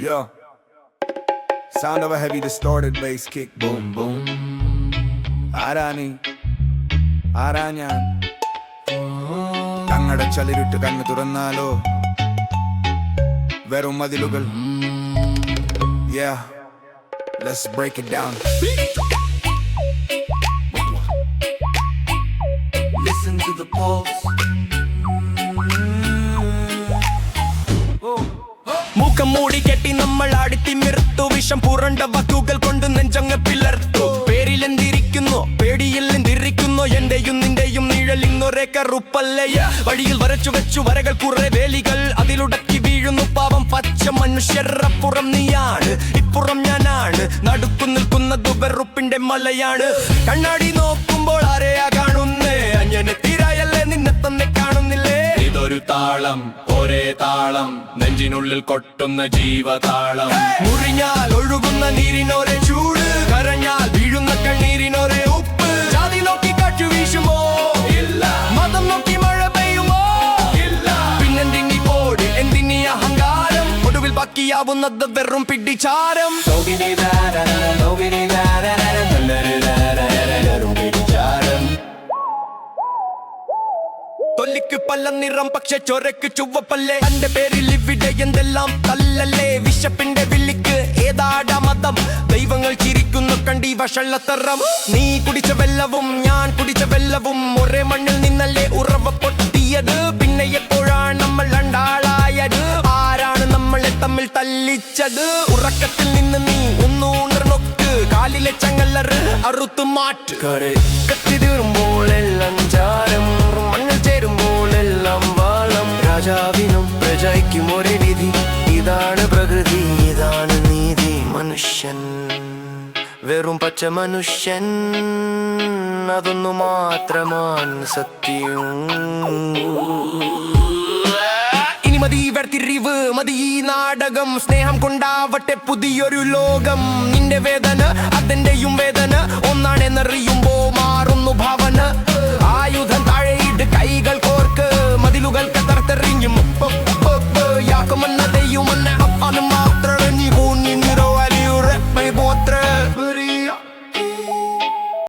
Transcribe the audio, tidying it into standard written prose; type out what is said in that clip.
Yo, sound of a heavy distorted bass kick. Boom, boom. ആരാണി ആരാ ഞാൻ കണ്ണടച്ചളിരിട്ട് കണ്ണ് തുറന്നാലോ വെറും മതിലുകൾ. Yeah, let's break it down. Listen to the pulse. മൂക്കം മൂടി കെട്ടി നമ്മൾ ആടിത്തിമിർത്തു. വിഷം പുറണ്ട വാക്കുകൾ കൊണ്ട് നെഞ്ചങ്ങ് പിളർത്തു. പേരിലെന്തിരിക്കുന്നു പേടിയില്ലെന്തിരിക്കുന്നു. എന്റെയും നിന്റെയും നിഴലിന്നൊരേ കറുപ്പല്ലയ. വഴിയിൽ വരച്ചു വെച്ചു വരകൾ കുറെ വേലികൾ അതിലുടക്കി വീഴുന്നു പാവം പച്ച മനുഷ്യർ. അപ്പുറം നീയാണ് ഇപ്പുറം ഞാനാണ്. നടുക്കു നിൽക്കുന്നത് വെറുപ്പിന്റെ മലയാണ്. കണ്ണാടി നോക്കുമ്പോൾ ആരെയാ കാണുന്നേ? അഞ്ഞനെ തീരായല്ലേ നിന്നെ തന്നെ കാണുന്നില്ലേ? ഇതൊരു താളം ഒരേ താളം നെഞ്ചിനുള്ളിൽ കൊട്ടുന്ന ജീവതാളം. മുറിഞ്ഞാൽ ഒഴുകുന്ന നീരിനൊരേ ചൂട്, കരഞ്ഞാൽ വീഴുന്ന കണ്ണീരിനൊരേ ഉപ്പ്. ജാതി നോക്കി കാറ്റു വീശുമോ? ഇല്ല. മതം നോക്കി മഴ പെയ്യുമോ? ഇല്ല. പിന്നെന്തിനീ പോടി എന്തിനീ അഹങ്കാരം? ഒടുവിൽ ബാക്കിയാവുന്നത് വെറും പിടിച്ചാരം. തൊല്ലിക്ക് പല നിറം പക്ഷെ ചൊരക്ക് ചുവപ്പല്ലേ. തന്റെ പേരിൽ ഇവിടെ എന്തെല്ലാം തല്ലല്ലേ. വിശപ്പിന്റെ വിളിക്ക് ഏതാട മതം? ദൈവങ്ങൾ ചിരിക്കുന്നു കണ്ടി വഷളത്തരം. നീ കുടിച്ച വെള്ളവും ഞാൻ കുടിച്ച വെള്ളവും ഒരേ മണ്ണിൽ നിന്നല്ലേ ഉറവ പൊട്ടിയത്. പിന്നെ എപ്പോഴാണ് നമ്മൾ രണ്ടാളായത്? ആരാണ് നമ്മളെ തമ്മിൽ തല്ലിച്ചത്? ഉറക്കത്തിൽ നിന്ന് നീ ഒന്നു ഉണർന്നൊക്ക്. കാലിലെ ചങ്ങലറ് അറുത്തു മാറ്റ്. കത്തി തീർമ്പോൾ എല്ലാം ചാരം, മണ്ണിൽ ചേരുമ്പോൾ എല്ലാം വാളം. രാജാവിനും പ്രജയ്ക്കും ഒരേ വിധി. ഇതാണ് പ്രകൃതി ഇതാണ് നീതി. മനുഷ്യൻ വെറും പച്ച മനുഷ്യൻ, അതൊന്നു മാത്രമാണ് സത്യം. ഇനി മതി വേർതിരിവ് മതി ഈ നാടകം. സ്നേഹം കൊണ്ടാവട്ടെ പുതിയൊരു ലോകം. നിന്റെ വേദന അതെന്റെയും വേദന ഒന്നാണെന്നറിയുമ്പോ മാറുന്നു ഭാവന. ആയുധം താഴെയിട്ട് കൈകൾ കോർക്ക്. മതിലുകൾ കതർത്തെറിഞ്ഞും യാക്കുമെന്ന ദൈവമെന്ന